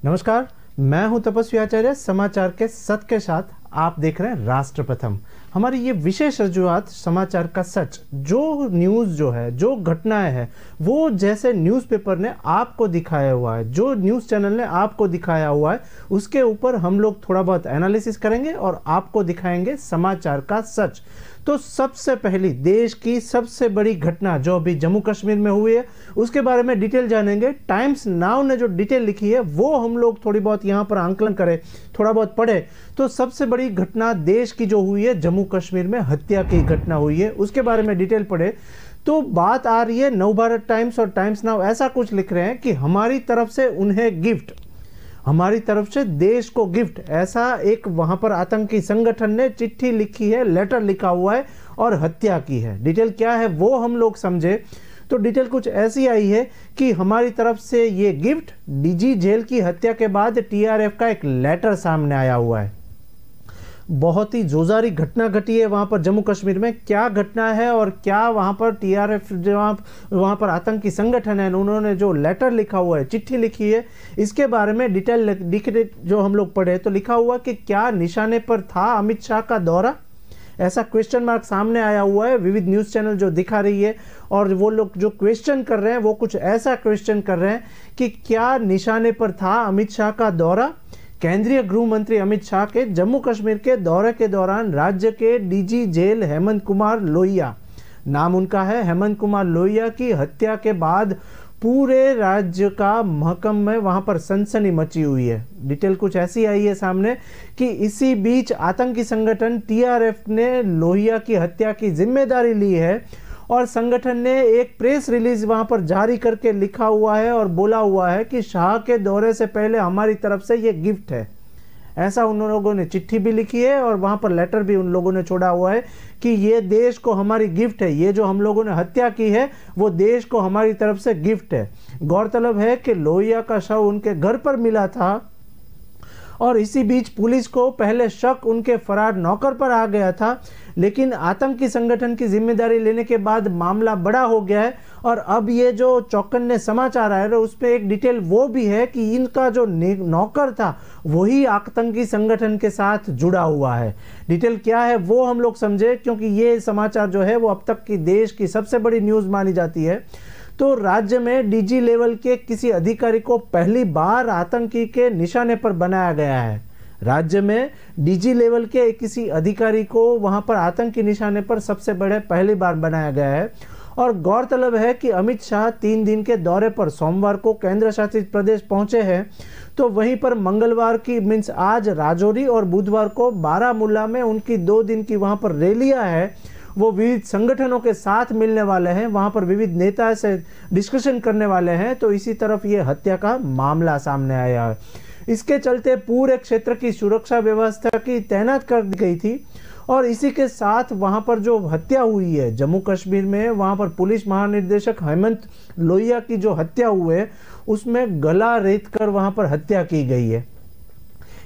नमस्कार, मैं हूं तपस्वी आचार्य। समाचार के सत्य के साथ आप देख रहे हैं राष्ट्र प्रथम। हमारी ये विशेष रजूआत समाचार का सच, जो न्यूज़ जो है, जो घटनाएं हैं, वो जैसे न्यूज़पेपर ने आपको दिखाया हुआ है, जो न्यूज़ चैनल ने आपको दिखाया हुआ है, उसके ऊपर हम लोग थोड़ा बहुत एनालिसिस करेंगे और आपको दिखाएंगे समाचार का सच। तो सबसे पहली देश की सबसे बड़ी घटना जो अभी जम्मू कश्मीर में हुई है, उसके बारे में डिटेल जानेंगे। टाइम्स नाउ ने जो डिटेल लिखी है वो हम लोग थोड़ी बहुत यहाँ पर आंकलन करें, थोड़ा बहुत पढ़े, तो सबसे बड़ी घटना देश की जो हुई है, जम्मू कश्मीर में हत्या की घटना हुई है, उसके बारे में डिटेल पढ़े तो बात आ रही है। नवभारत टाइम्स और टाइम्स नाउ ऐसा कुछ लिख रहे हैं कि हमारी तरफ से उन्हें गिफ्ट, हमारी तरफ से देश को गिफ्ट, ऐसा एक वहां पर आतंकी संगठन ने चिट्ठी लिखी है, लेटर लिखा हुआ है और हत्या की है। डिटेल क्या है वो हम लोग समझे तो डिटेल कुछ ऐसी आई है कि हमारी तरफ से ये गिफ्ट, डीजी जेल की हत्या के बाद टीआरएफ का एक लेटर सामने आया हुआ है। बहुत ही जोजारी घटना घटी है वहां पर जम्मू कश्मीर में। क्या घटना है और क्या वहां पर टीआरएफ जो वहां पर आतंकी संगठन है, उन्होंने जो लेटर लिखा हुआ है, चिट्ठी लिखी है, इसके बारे में डिटेल जो हम लोग पढ़े तो लिखा हुआ कि क्या निशाने पर था अमित शाह का दौरा, ऐसा क्वेश्चन मार्क सामने आया हुआ है। विविध न्यूज़ चैनल जो दिखा रही है और वो लोग जो क्वेश्चन कर रहे हैं वो कुछ ऐसा क्वेश्चन कर रहे हैं कि क्या निशाने पर था अमित शाह का दौरा। केंद्रीय गृह मंत्री अमित शाह के जम्मू कश्मीर के दौरे के दौरान राज्य के डीजी जेल हेमंत कुमार लोहिया, नाम उनका है, हेमंत कुमार लोहिया की हत्या के बाद पूरे राज्य का महकम में वहां पर सनसनी मची हुई है। डिटेल कुछ ऐसी आई है सामने कि इसी बीच आतंकी संगठन टीआरएफ ने लोहिया की हत्या की जिम्मेदारी ली है और संगठन ने एक प्रेस रिलीज वहां पर जारी करके लिखा हुआ है और बोला हुआ है कि शाह के दौरे से पहले हमारी तरफ से ये गिफ्ट है। ऐसा उन लोगों ने चिट्ठी भी लिखी है और वहां पर लेटर भी उन लोगों ने छोड़ा हुआ है कि ये देश को हमारी गिफ्ट है, ये जो हम लोगों ने हत्या की है वो देश को हमारी तरफ से गिफ्ट है। गौरतलब है कि लोहिया का शव उनके घर पर मिला था और इसी बीच पुलिस को पहले शक उनके फरार नौकर पर आ गया था, लेकिन आतंकी संगठन की जिम्मेदारी लेने के बाद मामला बड़ा हो गया है और अब ये जो चौकन्ने समाचार आए उस पर एक डिटेल वो भी है कि इनका जो नौकर था वही आतंकी संगठन के साथ जुड़ा हुआ है। डिटेल क्या है वो हम लोग समझे, क्योंकि ये समाचार जो है वो अब तक की देश की सबसे बड़ी न्यूज़ मानी जाती है। तो राज्य में डीजी लेवल के किसी अधिकारी को पहली बार आतंकी के निशाने पर बनाया गया है। राज्य में डीजी लेवल के किसी अधिकारी को वहां पर आतंकी निशाने पर सबसे बड़े पहली बार बनाया गया है। और गौरतलब है कि अमित शाह 3 दिन के दौरे पर सोमवार को केंद्र शासित प्रदेश पहुंचे हैं, तो वहीं पर मंगलवार की मीन्स आज राजौरी और बुधवार को बारामूला में उनकी 2 दिन की वहां पर रैलियां है, वो विविध संगठनों के साथ मिलने वाले हैं, वहां पर विविध नेता से डिस्कशन करने वाले हैं। तो इसी तरफ ये हत्या का मामला सामने आया है। इसके चलते पूरे क्षेत्र की सुरक्षा व्यवस्था की तैनात कर दी गई थी और इसी के साथ वहां पर जो हत्या हुई है जम्मू कश्मीर में, वहां पर पुलिस महानिदेशक हेमंत लोहिया की जो हत्या हुई है उसमें गला रेत कर वहां पर हत्या की गई है।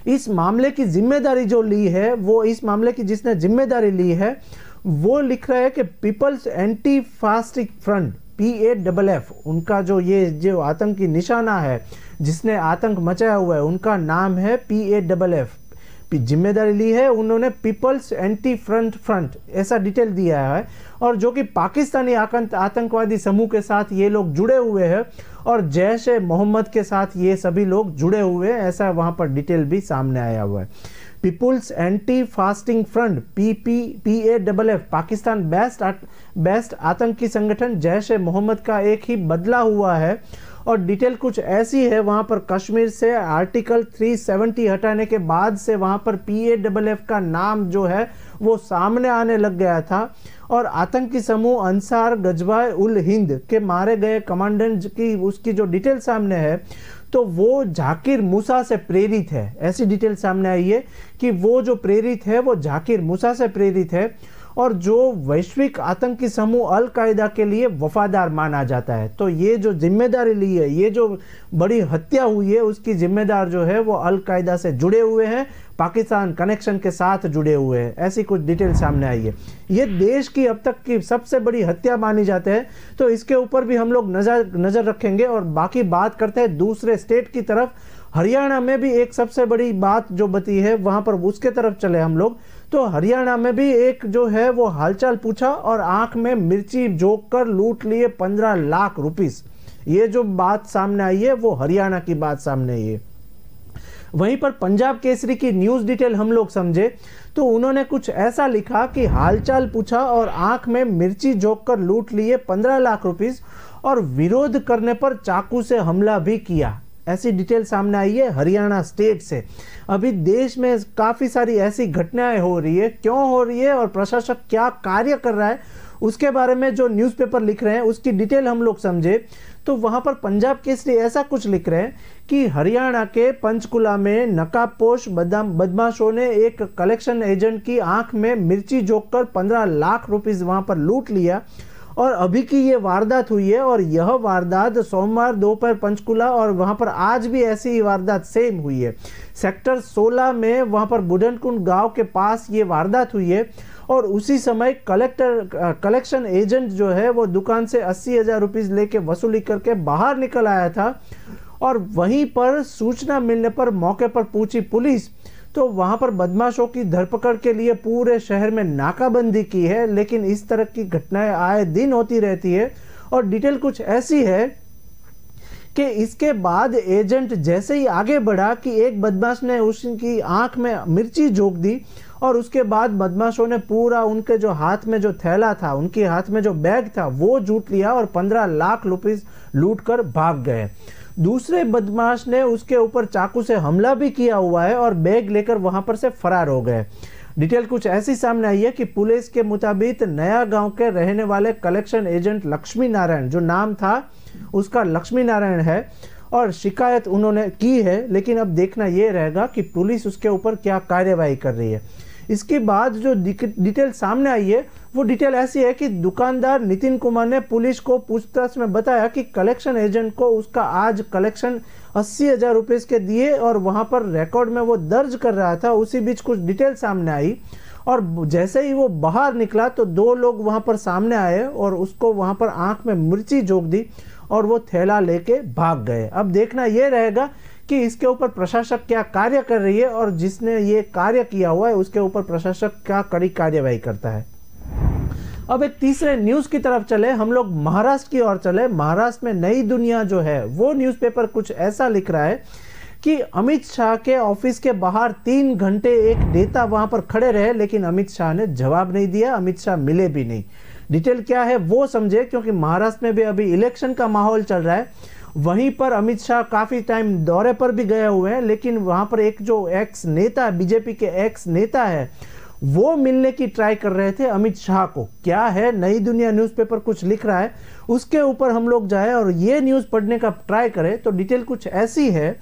इस मामले की जिम्मेदारी जो ली है, वो इस मामले की जिसने जिम्मेदारी ली है वो लिख रहा है कि पीपल्स एंटी फास्टिक फ्रंट PAFF, उनका जो आतंकी निशाना है जिसने आतंक मचाया हुआ है उनका नाम है PAFF। जिम्मेदारी ली है उन्होंने पीपल्स एंटी फ्रंट ऐसा डिटेल दिया है और जो कि पाकिस्तानी आतंकवादी समूह के साथ ये लोग जुड़े हुए हैं और जैश ए मोहम्मद के साथ ये सभी लोग जुड़े हुए हैं, ऐसा वहां पर डिटेल भी सामने आया हुआ है। People's anti fascist front PAFF Pakistan based आतंकी संगठन जैश ए मोहम्मद का एक ही बदला हुआ है। और डिटेल कुछ ऐसी है, वहां पर कश्मीर से आर्टिकल 370 हटाने के बाद से वहां पर PAFF का नाम जो है वो सामने आने लग गया था और आतंकी समूह अंसार गजवाए उल हिंद के मारे गए कमांडेंट की उसकी जो डिटेल सामने है तो वो जाकिर मूसा से प्रेरित है। ऐसी डिटेल सामने आई है कि वो जो प्रेरित है वो जाकिर मूसा से प्रेरित है और जो वैश्विक आतंकी समूह अल कायदा के लिए वफादार माना जाता है। तो ये जो जिम्मेदारी ली है, ये जो बड़ी हत्या हुई है उसकी जिम्मेदार जो है वो अल कायदा से जुड़े हुए हैं, पाकिस्तान कनेक्शन के साथ जुड़े हुए हैं। ऐसी कुछ डिटेल सामने आई है। ये देश की अब तक की सबसे बड़ी हत्या मानी जाते हैं, तो इसके ऊपर भी हम लोग नजर रखेंगे। और बाकी बात करते हैं दूसरे स्टेट की तरफ। हरियाणा में भी एक सबसे बड़ी बात जो बती है, वहां पर उसके तरफ चले हम लोग, तो हरियाणा में भी एक जो है वो हालचाल पूछा और आंख में मिर्ची जोक कर लूट लिए 15 लाख रुपीस। ये जो बात सामने आई है वो हरियाणा की बात सामने आई है। वहीं पर पंजाब केसरी की न्यूज डिटेल हम लोग समझे तो उन्होंने कुछ ऐसा लिखा कि हालचाल पूछा और आंख में मिर्ची जोक कर लूट लिए 15 लाख रुपीस और विरोध करने पर चाकू से हमला भी किया। ऐसी डिटेल सामने आई है हरियाणा स्टेट से। अभी देश में काफ़ी सारी ऐसी घटनाएं हो रही है, क्यों हो रही है और प्रशासक क्या कार्य कर रहा है, उसके बारे में जो न्यूज़पेपर लिख रहे हैं उसकी डिटेल हम लोग समझे तो वहां पर पंजाब केसरी ऐसा कुछ लिख रहे हैं कि हरियाणा के पंचकुला में नकाबपोश बदमाशों ने एक कलेक्शन एजेंट की आंख में मिर्ची जोक कर 15 लाख रुपीस वहां पर लूट लिया और अभी की ये वारदात हुई है। और यह वारदात सोमवार दोपहर पंचकुला और वहां पर आज भी ऐसी वारदात सेम हुई है। सेक्टर 16 में वहां पर बुढ़नकुंड गांव के पास ये वारदात हुई है और उसी समय कलेक्शन एजेंट जो है वो दुकान से 80,000 रुपीस लेके वसूली करके बाहर निकल आया था और वहीं पर सूचना मिलने पर मौके पर पहुंची पुलिस तो वहां पर बदमाशों की धरपकड़ के लिए पूरे शहर में नाकाबंदी की है। लेकिन इस तरह की घटनाएं आए दिन होती रहती है और डिटेल कुछ ऐसी है कि इसके बाद एजेंट जैसे ही आगे बढ़ा कि एक बदमाश ने उसकी आंख में मिर्ची जोक दी और उसके बाद बदमाशों ने पूरा उनके जो हाथ में जो थैला था, उनके हाथ में जो बैग था वो लूट लिया और 15 लाख रुपीस लूट कर भाग गए। दूसरे बदमाश ने उसके ऊपर चाकू से हमला भी किया हुआ है और बैग लेकर वहां पर से फरार हो गए। डिटेल कुछ ऐसी सामने आई है कि पुलिस के मुताबिक नया गांव के रहने वाले कलेक्शन एजेंट लक्ष्मी नारायण, जो नाम था उसका लक्ष्मी नारायण है, और शिकायत उन्होंने की है। लेकिन अब देखना यह रहेगा कि पुलिस उसके ऊपर क्या कार्यवाही कर रही है। इसके बाद जो डिटेल सामने आई है वो डिटेल ऐसी है कि दुकानदार नितिन कुमार ने पुलिस को पूछताछ में बताया कि कलेक्शन एजेंट को उसका आज कलेक्शन 80,000 रुपये के दिए और वहां पर रिकॉर्ड में वो दर्ज कर रहा था। उसी बीच कुछ डिटेल सामने आई और जैसे ही वो बाहर निकला तो 2 लोग वहां पर सामने आए और उसको वहां पर आंख में मिर्ची जोक दी और वो थैला लेके भाग गए। अब देखना यह रहेगा कि इसके ऊपर प्रशासक क्या कार्य कर रही है और जिसने ये कार्य किया हुआ है उसके ऊपर प्रशासक क्या कड़ी कार्यवाही करता है। अब एक तीसरे न्यूज की तरफ चले, हम लोग महाराष्ट्र की ओर चले। महाराष्ट्र में नई दुनिया जो है वो न्यूज़पेपर कुछ ऐसा लिख रहा है कि अमित शाह के ऑफिस के बाहर 3 घंटे एक नेता वहां पर खड़े रहे लेकिन अमित शाह ने जवाब नहीं दिया, अमित शाह मिले भी नहीं। डिटेल क्या है वो समझे, क्योंकि महाराष्ट्र में भी अभी इलेक्शन का माहौल चल रहा है। वहीं पर अमित शाह काफी टाइम दौरे पर भी गए हुए हैं, लेकिन वहां पर एक जो एक्स नेता, बीजेपी के एक्स नेता है, वो मिलने की ट्राई कर रहे थे अमित शाह को। क्या है, नई दुनिया न्यूज़पेपर कुछ लिख रहा है, उसके ऊपर हम लोग जाए और ये न्यूज़ पढ़ने का ट्राई करें तो डिटेल कुछ ऐसी है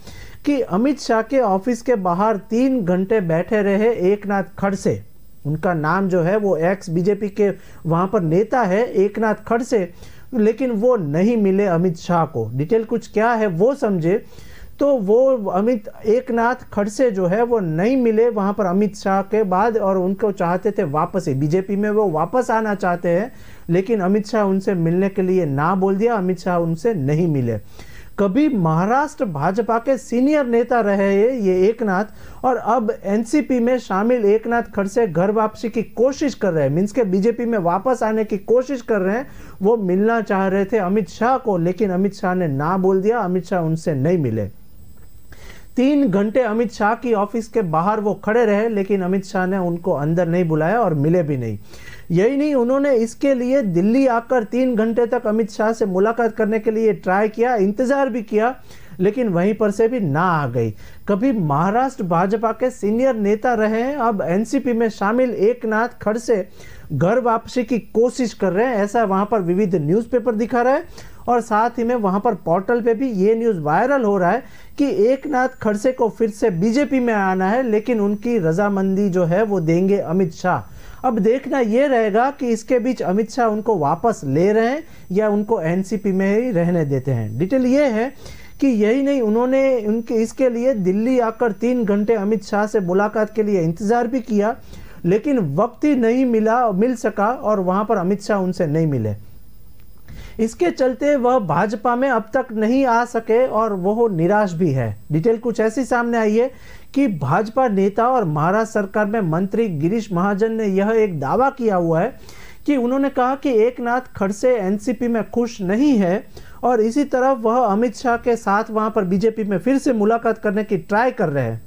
कि अमित शाह के ऑफिस के बाहर 3 घंटे बैठे रहे एकनाथ खड़से। उनका नाम जो है वो एक्स बीजेपी के वहां पर नेता है एकनाथ खड़से, लेकिन वो नहीं मिले अमित शाह को। डिटेल कुछ क्या है वो समझे तो वो एकनाथ खड़से जो है वो नहीं मिले वहां पर अमित शाह के बाद और उनको चाहते थे वापस ही बीजेपी में वो वापस आना चाहते हैं, लेकिन अमित शाह उनसे मिलने के लिए ना बोल दिया, अमित शाह उनसे नहीं मिले। कभी महाराष्ट्र भाजपा के सीनियर नेता रहे ये एकनाथ और अब एनसीपी में शामिल एकनाथ खड़से घर वापसी की कोशिश कर रहे हैं, मीन्स के बीजेपी में वापस आने की कोशिश कर रहे हैं। वो मिलना चाह रहे थे अमित शाह को, लेकिन अमित शाह ने ना बोल दिया, अमित शाह उनसे नहीं मिले। 3 घंटे अमित शाह की ऑफिस के बाहर वो खड़े रहे, लेकिन अमित शाह ने उनको अंदर नहीं बुलाया और मिले भी नहीं। यही नहीं, उन्होंने इसके लिए दिल्ली आकर 3 घंटे तक अमित शाह से मुलाकात करने के लिए ट्राई किया, इंतजार भी किया, लेकिन वहीं पर से भी ना आ गई। कभी महाराष्ट्र भाजपा के सीनियर नेता रहे हैं, अब एनसीपी में शामिल एकनाथ खड़से घर वापसी की कोशिश कर रहे हैं, ऐसा वहां पर विविध न्यूज़पेपर दिखा रहा है। और साथ ही में वहां पर पोर्टल पे भी ये न्यूज़ वायरल हो रहा है कि एकनाथ खड़से को फिर से बीजेपी में आना है, लेकिन उनकी रजामंदी जो है वो देंगे अमित शाह। अब देखना यह रहेगा कि इसके बीच अमित शाह उनको वापस ले रहे हैं या उनको एनसीपी में ही रहने देते हैं। डिटेल ये है कि यही नहीं, उन्होंने उनके इसके लिए दिल्ली आकर 3 घंटे अमित शाह से मुलाकात के लिए इंतजार भी किया, लेकिन वक्त ही नहीं मिल सका और वहां पर अमित शाह उनसे नहीं मिले। इसके चलते वह भाजपा में अब तक नहीं आ सके और वह निराश भी है। डिटेल कुछ ऐसी सामने आई है कि भाजपा नेता और महाराष्ट्र सरकार में मंत्री गिरीश महाजन ने यह एक दावा किया हुआ है कि उन्होंने कहा कि एकनाथ खड़से एनसीपी में खुश नहीं है और इसी तरह वह अमित शाह के साथ वहां पर बीजेपी में फिर से मुलाकात करने की ट्राई कर रहे हैं।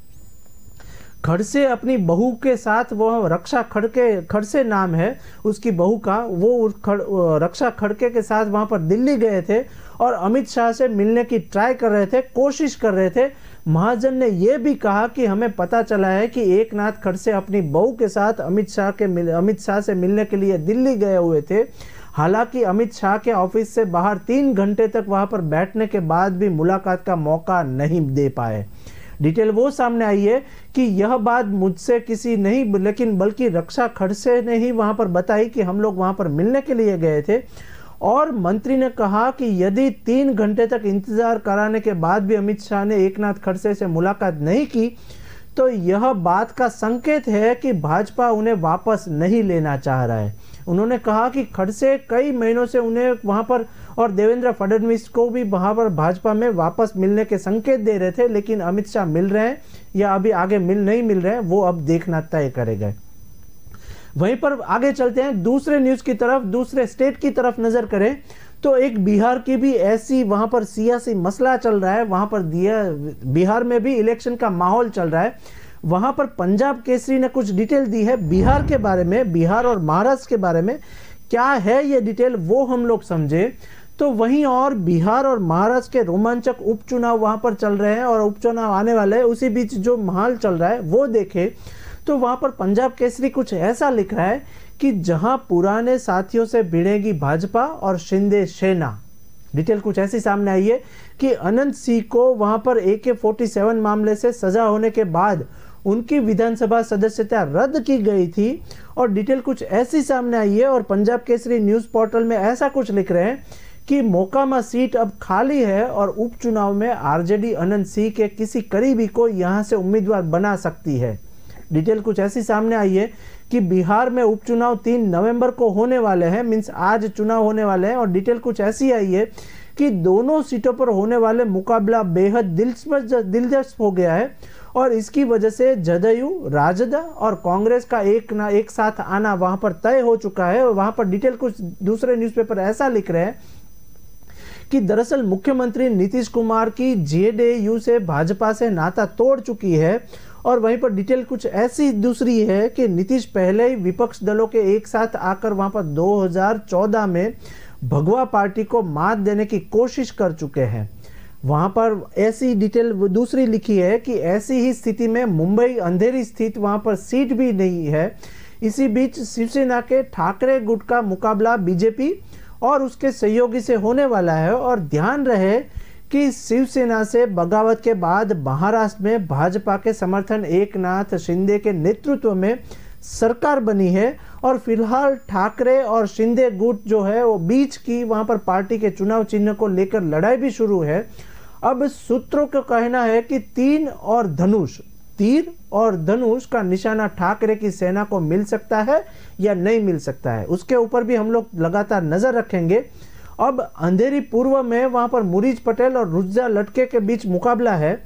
खड़से अपनी बहू के साथ, वह रक्षा खड़से नाम है उसकी बहू का, वो रक्षा खड़के के साथ वहां पर दिल्ली गए थे और अमित शाह से मिलने की ट्राई कर रहे थे, कोशिश कर रहे थे। महाजन ने यह भी कहा कि हमें पता चला है कि एकनाथ खड़से अपनी बहू के साथ अमित शाह से मिलने के लिए दिल्ली गए हुए थे। हालांकि अमित शाह के ऑफिस से बाहर 3 घंटे तक वहां पर बैठने के बाद भी मुलाकात का मौका नहीं दे पाए। डिटेल वो सामने आई है कि यह बात मुझसे किसी नहीं लेकिन बल्कि रक्षा खड़से ने ही वहां पर बताई कि हम लोग वहां पर मिलने के लिए गए थे। और मंत्री ने कहा कि यदि 3 घंटे तक इंतजार कराने के बाद भी अमित शाह ने एकनाथ खड़से से मुलाकात नहीं की तो यह बात का संकेत है कि भाजपा उन्हें वापस नहीं लेना चाह रहा है। उन्होंने कहा कि खड़से कई महीनों से उन्हें वहां पर और देवेंद्र फडणवीस को भी वहां पर भाजपा में वापस मिलने के संकेत दे रहे थे, लेकिन अमित शाह मिल रहे हैं या अभी आगे नहीं मिल रहे हैं वो अब देखना तय करेगा। वहीं पर आगे चलते हैं दूसरे न्यूज की तरफ, दूसरे स्टेट की तरफ नजर करें तो एक बिहार की भी ऐसी वहां पर सियासी मसला चल रहा है। वहां पर बिहार में भी इलेक्शन का माहौल चल रहा है। वहां पर पंजाब केसरी ने कुछ डिटेल दी है बिहार के बारे में, बिहार और महाराष्ट्र के बारे में। क्या है ये डिटेल वो हम लोग समझे तो वहीं और बिहार और महाराष्ट्र के रोमांचक उपचुनाव वहां पर चल रहे हैं और उपचुनाव आने वाले हैं, उसी बीच जो माहौल चल रहा है वो देखे तो वहां पर पंजाब केसरी कुछ ऐसा लिख रहा है कि जहां पुराने साथियों से भिड़ेगी भाजपा और शिंदे सेना। डिटेल कुछ ऐसी सामने आई है कि अनंत सिंह को वहां पर AK-47 मामले से सजा होने के बाद उनकी विधानसभा सदस्यता रद्द की गई थी और डिटेल कुछ ऐसी सामने आई है। और पंजाब केसरी न्यूज पोर्टल में ऐसा कुछ लिख रहे हैं कि मोकामा सीट अब खाली है और उपचुनाव में आरजेडी अनंत सिंह के किसी करीबी को यहां से उम्मीदवार बना सकती है। डिटेल कुछ ऐसी सामने आई है कि बिहार में उपचुनाव 3 नवंबर को होने वाले हैं, मीन्स आज चुनाव होने वाले हैं। और डिटेल कुछ ऐसी आई है कि दोनों सीटों पर होने वाले मुकाबला बेहद दिलचस्प हो गया है और इसकी वजह से जदयू, राजद और कांग्रेस का एक साथ आना वहां पर तय हो चुका है। वहां पर डिटेल कुछ दूसरे न्यूज़पेपर ऐसा लिख रहे हैं कि दरअसल मुख्यमंत्री नीतीश कुमार की जेडीयू से भाजपा से नाता तोड़ चुकी है। और वहीं पर डिटेल कुछ ऐसी दूसरी है कि नीतीश पहले ही विपक्ष दलों के एक साथ आकर वहां पर 2014 में भगवा पार्टी को मात देने की कोशिश कर चुके हैं। वहां पर ऐसी डिटेल दूसरी लिखी है कि ऐसी ही स्थिति में मुंबई अंधेरी स्थित वहां पर सीट भी नहीं है। इसी बीच शिवसेना के ठाकरे गुट का मुकाबला बीजेपी और उसके सहयोगी से होने वाला है। और ध्यान रहे कि शिवसेना से बगावत के बाद महाराष्ट्र में भाजपा के समर्थन एकनाथ शिंदे के नेतृत्व में सरकार बनी है और फिलहाल ठाकरे और शिंदे गुट जो है वो बीच की वहां पर पार्टी के चुनाव चिन्ह को लेकर लड़ाई भी शुरू है। अब सूत्रों का कहना है कि तीर और धनुष का निशाना ठाकरे की सेना को मिल सकता है या नहीं मिल सकता है, उसके ऊपर भी हम लोग लगातार नजर रखेंगे। अब अंधेरी पूर्व में वहां पर मुरीज पटेल और रुजा लटके के बीच मुकाबला है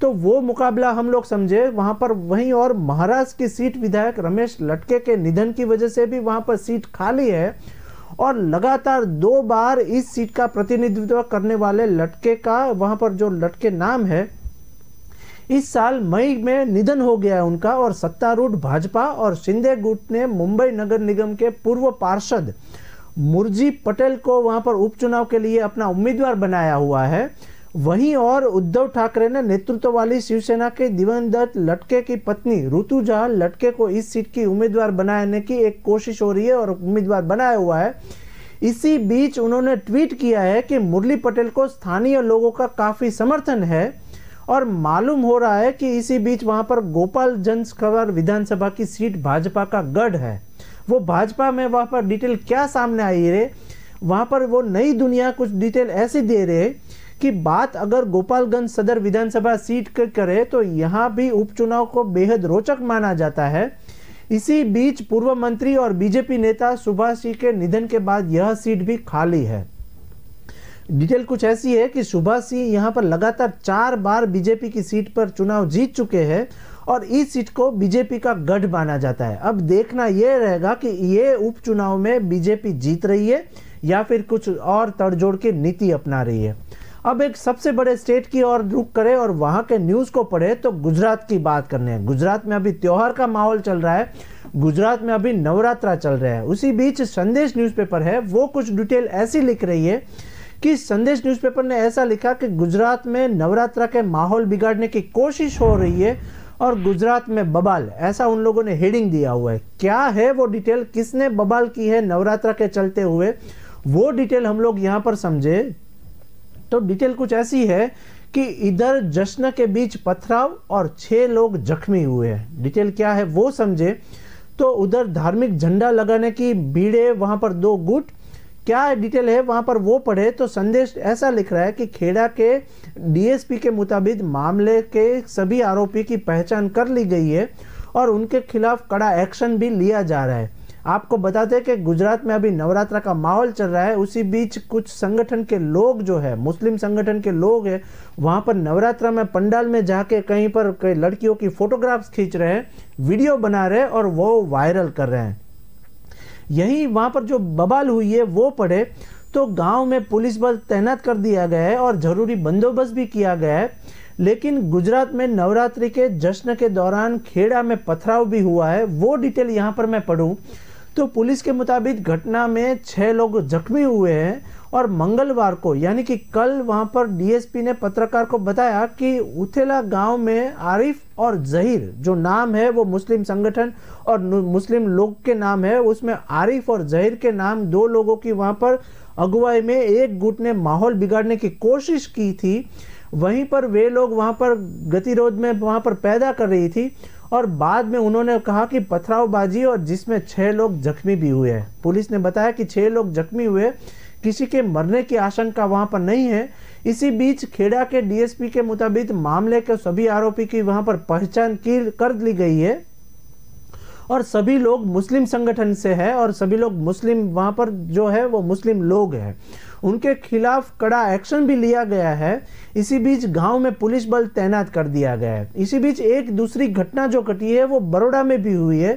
तो वो मुकाबला हम लोग समझे वहां पर। वहीं और महाराष्ट्र की सीट विधायक रमेश लटके के निधन की वजह से भी वहां पर सीट खाली है और लगातार 2 बार इस सीट का प्रतिनिधित्व करने वाले लटके का वहां पर जो लटके नाम है इस साल मई में निधन हो गया है उनका। और सत्तारूढ़ भाजपा और शिंदे गुट ने मुंबई नगर निगम के पूर्व पार्षद मुरजी पटेल को वहां पर उपचुनाव के लिए अपना उम्मीदवार बनाया हुआ है। वहीं और उद्धव ठाकरे ने नेतृत्व वाली शिवसेना के दिवंगत लटके की पत्नी ऋतुजा लटके को इस सीट की उम्मीदवार बनाने की एक कोशिश हो रही है और उम्मीदवार बनाया हुआ है। इसी बीच उन्होंने ट्वीट किया है कि मुरली पटेल को स्थानीय लोगों का काफी समर्थन है और मालूम हो रहा है कि इसी बीच वहां पर गोपालगंज खबर विधानसभा की सीट भाजपा का गढ़ है। वो भाजपा में वहां पर डिटेल क्या सामने आई है, वहां पर वो नई दुनिया कुछ डिटेल ऐसी दे रहे कि बात अगर गोपालगंज सदर विधानसभा सीट की करे तो यहां भी उपचुनाव को बेहद रोचक माना जाता है। इसी बीच पूर्व मंत्री और बीजेपी नेता सुभाष सिंह के निधन के बाद यह सीट भी खाली है। डिटेल कुछ ऐसी है कि सुभाष सिंह यहाँ पर लगातार 4 बार बीजेपी की सीट पर चुनाव जीत चुके हैं और इस सीट को बीजेपी का गढ़ माना जाता है। अब देखना यह रहेगा कि ये उपचुनाव में बीजेपी जीत रही है या फिर कुछ और तड़जोड़ की नीति अपना रही है। अब एक सबसे बड़े स्टेट की ओर रुख करें और वहां के न्यूज को पढ़े तो गुजरात की बात करने हैं। गुजरात में अभी त्योहार का माहौल चल रहा है, गुजरात में अभी नवरात्रा चल रहा है। उसी बीच संदेश न्यूज़पेपर है, वो कुछ डिटेल ऐसी लिख रही है कि संदेश न्यूज़पेपर ने ऐसा लिखा कि गुजरात में नवरात्रा के माहौल बिगाड़ने की कोशिश हो रही है और गुजरात में बवाल, ऐसा उन लोगों ने हेडिंग दिया हुआ है। क्या है वो डिटेल, किसने बवाल की है नवरात्रा के चलते हुए, वो डिटेल हम लोग यहाँ पर समझे तो डिटेल कुछ ऐसी है कि इधर जश्न के बीच पथराव और 6 लोग जख्मी हुए हैं। डिटेल क्या है वो समझे तो उधर धार्मिक झंडा लगाने की भीड़े, वहां पर 2 गुट, क्या डिटेल है वहां पर वो पढ़े तो संदेश ऐसा लिख रहा है कि खेड़ा के डीएसपी के मुताबिक मामले के सभी आरोपी की पहचान कर ली गई है और उनके खिलाफ कड़ा एक्शन भी लिया जा रहा है। आपको बताते हैं कि गुजरात में अभी नवरात्रा का माहौल चल रहा है, उसी बीच कुछ संगठन के लोग जो है, मुस्लिम संगठन के लोग हैं, वहां पर नवरात्रा में पंडाल में जाके कहीं पर कई लड़कियों की फोटोग्राफ्स खींच रहे हैं, वीडियो बना रहे हैं और वो वायरल कर रहे हैं। यही वहां पर जो बवाल हुई है वो पढ़े तो गांव में पुलिस बल तैनात कर दिया गया है और जरूरी बंदोबस्त भी किया गया है। लेकिन गुजरात में नवरात्रि के जश्न के दौरान खेड़ा में पथराव भी हुआ है, वो डिटेल यहाँ पर मैं पढ़ूं तो पुलिस के मुताबिक घटना में 6 लोग जख्मी हुए हैं और मंगलवार को यानी कि कल वहां पर डीएसपी ने पत्रकार को बताया कि उथेला गांव में आरिफ और जहीर जो नाम है वो मुस्लिम संगठन और मुस्लिम लोग के नाम है, उसमें आरिफ और जहीर के नाम 2 लोगों की वहां पर अगुवाई में एक गुट ने माहौल बिगाड़ने की कोशिश की थी। वहीं पर वे लोग वहां पर गतिरोध में वहां पर पैदा कर रही थी और बाद में उन्होंने कहा कि पथरावबाजी और जिसमें 6 लोग जख्मी भी हुए हैं। पुलिस ने बताया कि 6 लोग जख्मी हुए, किसी के मरने की आशंका वहां पर नहीं है। इसी बीच खेड़ा के डीएसपी के मुताबिक मामले के सभी आरोपी की वहां पर पहचान कर ली गई है और सभी लोग मुस्लिम संगठन से है और सभी लोग मुस्लिम वहां पर जो है वो मुस्लिम लोग हैं, उनके खिलाफ कड़ा एक्शन भी लिया गया है। इसी बीच गांव में पुलिस बल तैनात कर दिया गया है। इसी बीच एक दूसरी घटना जो घटी है वो बड़ौदा में भी हुई है।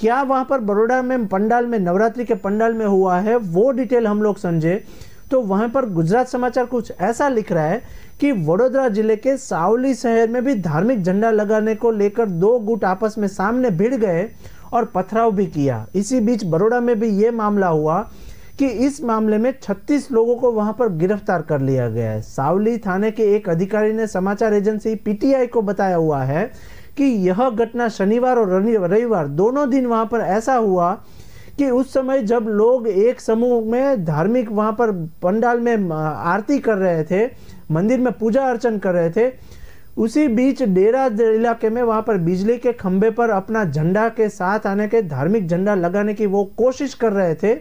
क्या वहां पर बड़ौदा में पंडाल में, नवरात्रि के पंडाल में हुआ है वो डिटेल हम लोग समझे तो वहां पर गुजरात समाचार कुछ ऐसा लिख रहा है कि वडोदरा जिले के सावली शहर में भी धार्मिक झंडा लगाने को लेकर 2 गुट आपस में सामने भिड़ गए और पथराव भी किया। इसी बीच बड़ौदा में भी ये मामला हुआ कि इस मामले में 36 लोगों को वहां पर गिरफ्तार कर लिया गया है। सावली थाने के एक अधिकारी ने समाचार एजेंसी पीटीआई को बताया हुआ है कि यह घटना शनिवार और रविवार दोनों दिन वहां पर ऐसा हुआ कि उस समय जब लोग एक समूह में धार्मिक वहां पर पंडाल में आरती कर रहे थे, मंदिर में पूजा अर्चन कर रहे थे, उसी बीच डेरा इलाके में वहां पर बिजली के खंभे पर अपना झंडा के साथ आने के धार्मिक झंडा लगाने की वो कोशिश कर रहे थे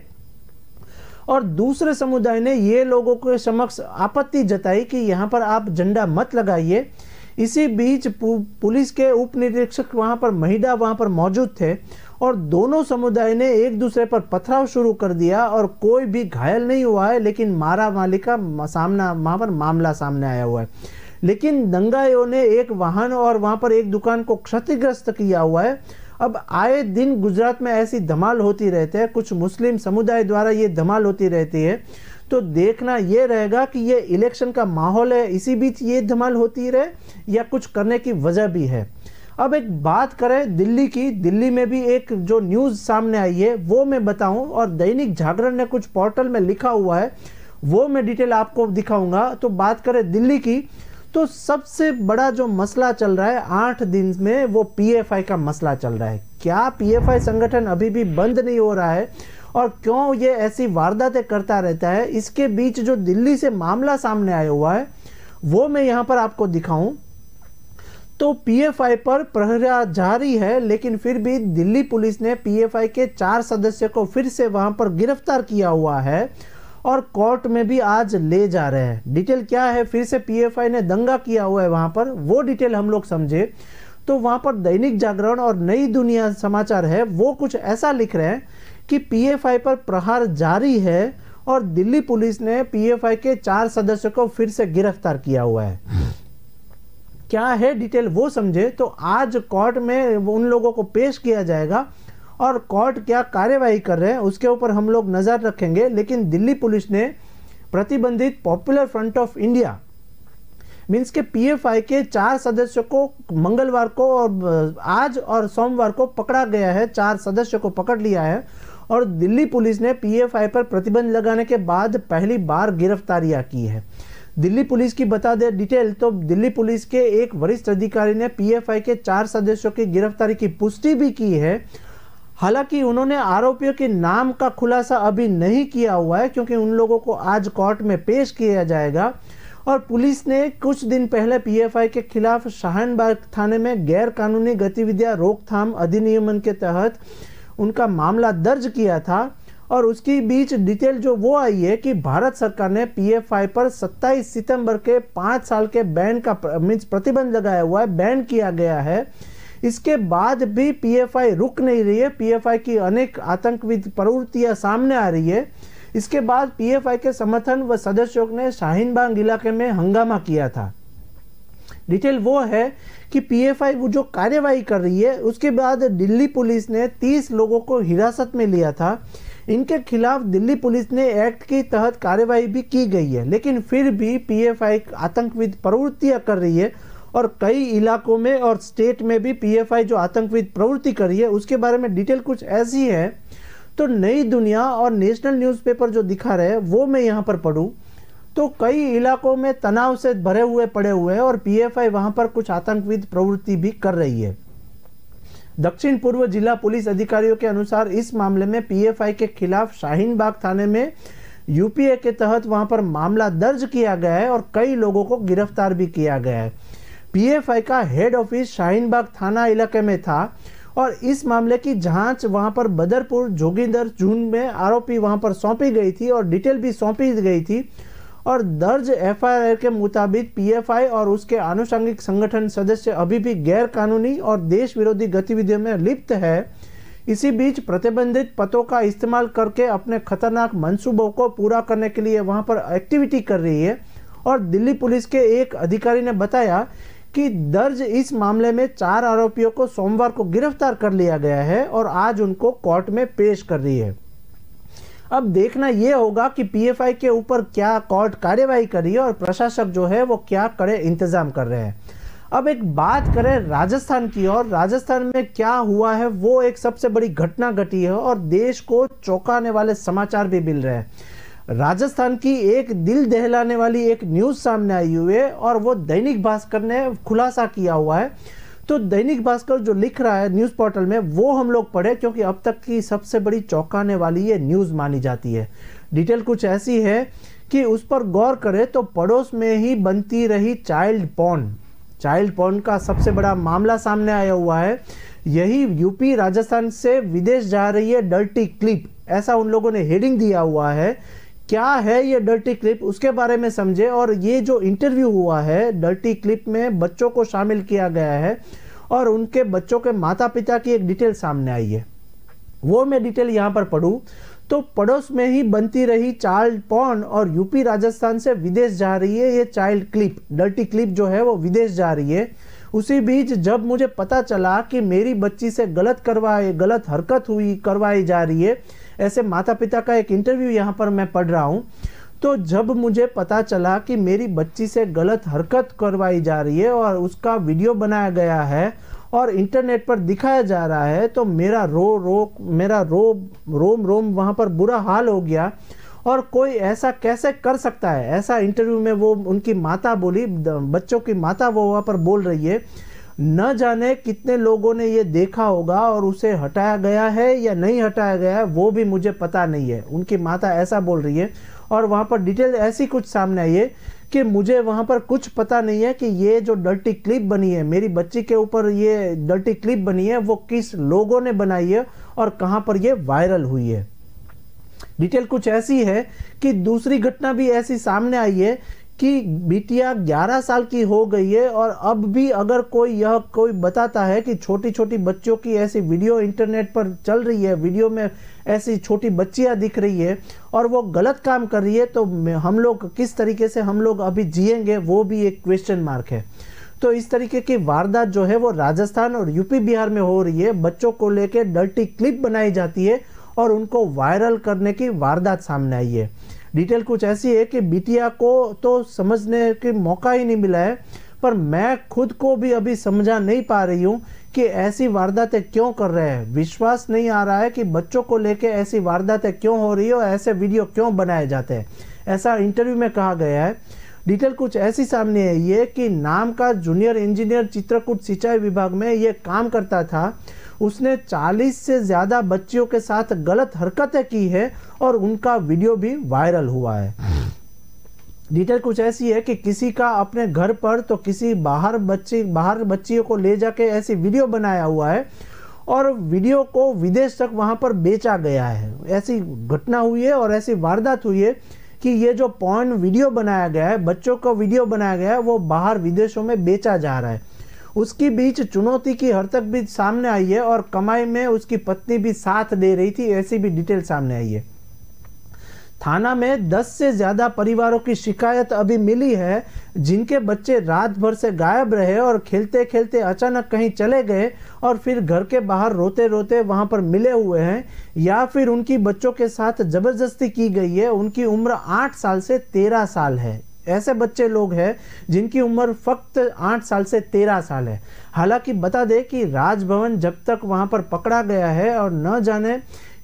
और दूसरे समुदाय ने ये लोगों के समक्ष आपत्ति जताई कि यहाँ पर आप झंडा मत लगाइए। इसी बीच पुलिस के उप निरीक्षक वहां पर महिला वहां पर मौजूद थे और दोनों समुदाय ने एक दूसरे पर पथराव शुरू कर दिया और कोई भी घायल नहीं हुआ है, लेकिन मारा मारी का वहां पर मामला सामने आया हुआ है। लेकिन दंगाइयों ने एक वाहन और वहां पर एक दुकान को क्षतिग्रस्त किया हुआ है। अब आए दिन गुजरात में ऐसी धमाल होती रहती है, कुछ मुस्लिम समुदाय द्वारा ये धमाल होती रहती है, तो देखना ये रहेगा कि ये इलेक्शन का माहौल है, इसी बीच ये धमाल होती रहे या कुछ करने की वजह भी है। अब एक बात करें दिल्ली की, दिल्ली में भी एक जो न्यूज़ सामने आई है वो मैं बताऊं और दैनिक जागरण ने कुछ पोर्टल में लिखा हुआ है वो मैं डिटेल आपको दिखाऊंगा। तो बात करें दिल्ली की तो सबसे बड़ा जो मसला चल रहा है 8 दिन में वो पीएफआई का मसला चल रहा है। क्या पीएफआई संगठन अभी भी बंद नहीं हो रहा है और क्यों ये ऐसी वारदातें करता रहता है, इसके बीच जो दिल्ली से मामला सामने आया हुआ है वो मैं यहाँ पर आपको दिखाऊं तो पीएफआई पर प्रहरा जारी है, लेकिन फिर भी दिल्ली पुलिस ने पीएफआई के 4 सदस्यों को फिर से वहां पर गिरफ्तार किया हुआ है और कोर्ट में भी आज ले जा रहे हैं। डिटेल क्या है, फिर से पीएफआई ने दंगा किया हुआ है वहां पर, वो डिटेल हम लोग समझे तो वहां पर दैनिक जागरण और नई दुनिया समाचार है वो कुछ ऐसा लिख रहे हैं कि पीएफआई पर प्रहार जारी है और दिल्ली पुलिस ने पीएफआई के 4 सदस्यों को फिर से गिरफ्तार किया हुआ है। क्या है डिटेल वो समझे तो आज कोर्ट में उन लोगों को पेश किया जाएगा और कोर्ट क्या कार्यवाही कर रहे हैं उसके ऊपर हम लोग नजर रखेंगे। लेकिन दिल्ली पुलिस ने प्रतिबंधित popular front of India means के पीएफआई के 4 सदस्यों को मंगलवार को और आज और सोमवार को पकड़ा गया है। 4 सदस्यों को पकड़ लिया है और दिल्ली पुलिस ने पीएफआई पर प्रतिबंध लगाने के बाद पहली बार गिरफ्तारियां की है। दिल्ली पुलिस की बता दे डिटेल तो दिल्ली पुलिस के एक वरिष्ठ अधिकारी ने पीएफआई के 4 सदस्यों की गिरफ्तारी की पुष्टि भी की है। हालांकि उन्होंने आरोपियों के नाम का खुलासा अभी नहीं किया हुआ है क्योंकि उन लोगों को आज कोर्ट में पेश किया जाएगा। और पुलिस ने कुछ दिन पहले पीएफआई के खिलाफ शाहीनबाग थाने में गैर कानूनी गतिविधियां रोकथाम अधिनियम के तहत उनका मामला दर्ज किया था। और उसके बीच डिटेल जो वो आई है कि भारत सरकार ने पीएफआई पर 27 सितंबर के 5 साल के बैन का मीन्स प्रतिबंध लगाया हुआ है, बैन किया गया है। इसके बाद भी पीएफआई रुक नहीं रही है, पीएफआई की अनेक आतंकवादी प्रवृत्तियां सामने आ रही है। इसके बाद पीएफआई के समर्थन व सदस्यों ने शाहीनबाग इलाके में हंगामा किया था। डिटेल वो है कि पीएफआई वो जो कार्यवाही कर रही है उसके बाद दिल्ली पुलिस ने 30 लोगों को हिरासत में लिया था। इनके खिलाफ दिल्ली पुलिस ने एक्ट के तहत कार्यवाही भी की गई है, लेकिन फिर भी पीएफआई आतंकवादी प्रवृत्तियां कर रही है और कई इलाकों में और स्टेट में भी पीएफआई जो आतंकवादी प्रवृत्ति कर रही है उसके बारे में डिटेल कुछ ऐसी है। तो नई दुनिया और नेशनल न्यूज़पेपर जो दिखा रहे हैं वो मैं यहाँ पर पढ़ूँ तो कई इलाकों में तनाव से भरे हुए पड़े हुए हैं और पीएफआई वहाँ पर कुछ आतंकवादी प्रवृत्ति भी कर रही है। दक्षिण पूर्व जिला पुलिस अधिकारियों के अनुसार इस मामले में पीएफआई के खिलाफ शाहीनबाग थाने में यूपीए के तहत वहां पर मामला दर्ज किया गया है और कई लोगों को गिरफ्तार भी किया गया है। पीएफआई का हेड ऑफिस शाहीनबाग थाना इलाके में था और इस मामले की जांच वहां पर बदरपुर जोगिंदर जून में आरोपी वहां पर सौंपी गई थी और डिटेल भी सौंपी गई थी। और दर्ज एफआईआर के मुताबिक पीएफआई और उसके आनुषंगिक संगठन सदस्य अभी भी गैर कानूनी और देश विरोधी गतिविधियों में लिप्त है। इसी बीच प्रतिबंधित पतों का इस्तेमाल करके अपने खतरनाक मंसूबों को पूरा करने के लिए वहां पर एक्टिविटी कर रही है। और दिल्ली पुलिस के एक अधिकारी ने बताया कि दर्ज इस मामले में 4 आरोपियों को सोमवार को गिरफ्तार कर लिया गया है और आज उनको कोर्ट में पेश कर रही है। अब देखना यह होगा कि पीएफआई के ऊपर क्या कोर्ट कार्यवाही कर रही है और प्रशासक जो है वो क्या कड़े इंतजाम कर रहे हैं। अब एक बात करें राजस्थान की और राजस्थान में क्या हुआ है, वो एक सबसे बड़ी घटना घटी है और देश को चौंकाने वाले समाचार भी मिल रहे हैं। राजस्थान की एक दिल दहलाने वाली एक न्यूज़ सामने आई हुई है और वो दैनिक भास्कर ने खुलासा किया हुआ है। तो दैनिक भास्कर जो लिख रहा है न्यूज़ पोर्टल में वो हम लोग पढ़े क्योंकि अब तक की सबसे बड़ी चौंकाने वाली ये न्यूज़ मानी जाती है। डिटेल कुछ ऐसी है कि उस पर गौर करें तो पड़ोस में ही बनती रही चाइल्ड पॉर्न का सबसे बड़ा मामला सामने आया हुआ है। यही यूपी राजस्थान से विदेश जा रही है डर्टी क्लिप, ऐसा उन लोगों ने हेडिंग दिया हुआ है। क्या है ये डर्टी क्लिप उसके बारे में समझे। और ये जो इंटरव्यू हुआ है डर्टी क्लिप में बच्चों को शामिल किया गया है और उनके बच्चों के माता पिता की एक डिटेल सामने आई है, वो मैं डिटेल यहाँ पर पढ़ूँ तो पड़ोस में ही बनती रही चाइल्ड पॉर्न और यूपी राजस्थान से विदेश जा रही है ये चाइल्ड क्लिप, डर्टी क्लिप जो है वो विदेश जा रही है। उसी बीच जब मुझे पता चला कि मेरी बच्ची से गलत हरकत करवाई जा रही है, ऐसे माता पिता का एक इंटरव्यू यहाँ पर मैं पढ़ रहा हूँ। तो जब मुझे पता चला कि मेरी बच्ची से गलत हरकत करवाई जा रही है और उसका वीडियो बनाया गया है और इंटरनेट पर दिखाया जा रहा है तो मेरा रोम वहाँ पर बुरा हाल हो गया। और कोई ऐसा कैसे कर सकता है, ऐसा इंटरव्यू में वो उनकी माता बोली, बच्चों की माता वो वहाँ पर बोल रही है। न जाने कितने लोगों ने ये देखा होगा और उसे हटाया गया है या नहीं हटाया गया है वो भी मुझे पता नहीं है। उनकी माता ऐसा बोल रही है और वहाँ पर डिटेल ऐसी कुछ सामने आई है कि मुझे वहाँ पर कुछ पता नहीं है कि ये जो डर्टी क्लिप बनी है मेरी बच्ची के ऊपर, ये डर्टी क्लिप बनी है वो किस लोगों ने बनाई है और कहाँ पर ये वायरल हुई है। डिटेल कुछ ऐसी है कि दूसरी घटना भी ऐसी सामने आई है कि बिटिया 11 साल की हो गई है और अब भी अगर कोई बताता है कि छोटी छोटी बच्चों की ऐसी वीडियो इंटरनेट पर चल रही है, वीडियो में ऐसी छोटी बच्चियां दिख रही है और वो गलत काम कर रही है, तो हम लोग किस तरीके से हम लोग अभी जिएंगे, वो भी एक क्वेश्चन मार्क है। तो इस तरीके की वारदात जो है वो राजस्थान और यूपी बिहार में हो रही है। बच्चों को लेकर डर्टी क्लिप बनाई जाती है और उनको वायरल करने की वारदात सामने आई है। डिटेल कुछ ऐसी है कि बिटिया को तो समझने का मौका ही नहीं मिला है, पर मैं खुद को भी अभी समझा नहीं पा रही हूँ कि ऐसी वारदातें क्यों कर रहे हैं। विश्वास नहीं आ रहा है कि बच्चों को लेके ऐसी वारदातें क्यों हो रही है और ऐसे वीडियो क्यों बनाए जाते हैं, ऐसा इंटरव्यू में कहा गया है। डिटेल कुछ ऐसी सामने आई है कि नाम का जूनियर इंजीनियर चित्रकूट सिंचाई विभाग में ये काम करता था। उसने 40 से ज़्यादा बच्चियों के साथ गलत हरकतें की है और उनका वीडियो भी वायरल हुआ है। डिटेल कुछ ऐसी है कि किसी का अपने घर पर तो किसी बाहर बच्चियों को ले जाके ऐसी वीडियो बनाया हुआ है और वीडियो को विदेश तक वहां पर बेचा गया है। ऐसी घटना हुई है और ऐसी वारदात हुई है कि ये जो पॉर्न वीडियो बनाया गया है, बच्चों का वीडियो बनाया गया है, वो बाहर विदेशों में बेचा जा रहा है। उसकी बीच चुनौती की हरकत भी सामने आई है और कमाई में उसकी पत्नी भी साथ दे रही थी, ऐसी भी डिटेल सामने आई है। थाना में 10 से ज्यादा परिवारों की शिकायत अभी मिली है, जिनके बच्चे रात भर से गायब रहे और खेलते खेलते अचानक कहीं चले गए और फिर घर के बाहर रोते रोते वहां पर मिले हुए हैं, या फिर उनकी बच्चों के साथ जबरदस्ती की गई है। उनकी उम्र 8 साल से 13 साल है। ऐसे बच्चे लोग हैं जिनकी उम्र फक्त 8 साल से 13 साल है। हालांकि बता दें कि राजभवन जब तक वहां पर पकड़ा गया है और न जाने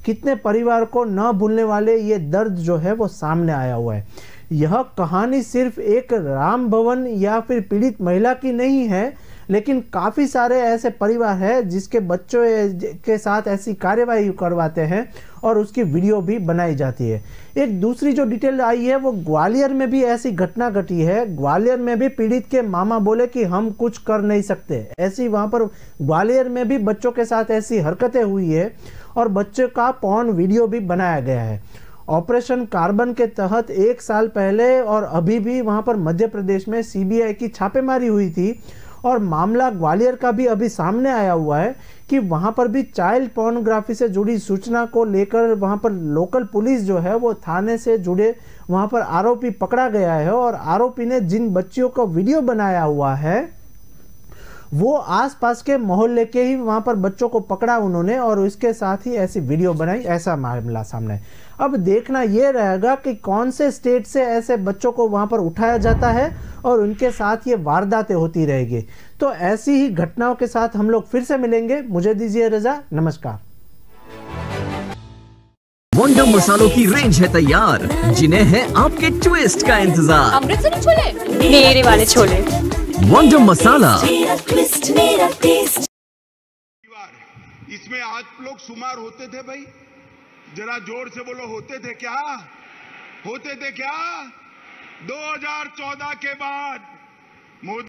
कितने परिवार को न भूलने वाले ये दर्द जो है वो सामने आया हुआ है। यह कहानी सिर्फ एक राम भवन या फिर पीड़ित महिला की नहीं है, लेकिन काफ़ी सारे ऐसे परिवार हैं जिसके बच्चों के साथ ऐसी कार्यवाही करवाते हैं और उसकी वीडियो भी बनाई जाती है। एक दूसरी जो डिटेल आई है वो ग्वालियर में भी ऐसी घटना घटी है। ग्वालियर में भी पीड़ित के मामा बोले कि हम कुछ कर नहीं सकते। ऐसी वहाँ पर ग्वालियर में भी बच्चों के साथ ऐसी हरकतें हुई है और बच्चे का पॉर्न वीडियो भी बनाया गया है। ऑपरेशन कार्बन के तहत 1 साल पहले और अभी भी वहाँ पर मध्य प्रदेश में सीबीआई की छापेमारी हुई थी और मामला ग्वालियर का भी अभी सामने आया हुआ है कि वहाँ पर भी चाइल्ड पोर्नोग्राफी से जुड़ी सूचना को लेकर वहाँ पर लोकल पुलिस जो है वो थाने से जुड़े वहाँ पर आरोपी पकड़ा गया है और आरोपी ने जिन बच्चियों का वीडियो बनाया हुआ है वो आसपास के मोहल्ले के ही वहाँ पर बच्चों को पकड़ा उन्होंने और उसके साथ ही ऐसी वीडियो बनाई, ऐसा मामला सामने। अब देखना ये रहेगा कि कौन से स्टेट से ऐसे बच्चों को वहाँ पर उठाया जाता है और उनके साथ ये वारदातें होती रहेगी। तो ऐसी ही घटनाओं के साथ हम लोग फिर से मिलेंगे। मुझे दीजिए रजा, नमस्कार। वंडर मसालों की रेंज है तैयार, जिन्हें है आपके ट्विस्ट का इंतजार। अमृतसरी छोले, मेरे वाले छोले। वंडर मसाला। इसमें आप लोग शुमार होते थे भाई? जरा जोर से बोलो, होते थे क्या? होते थे क्या? 2014 के बाद मोदी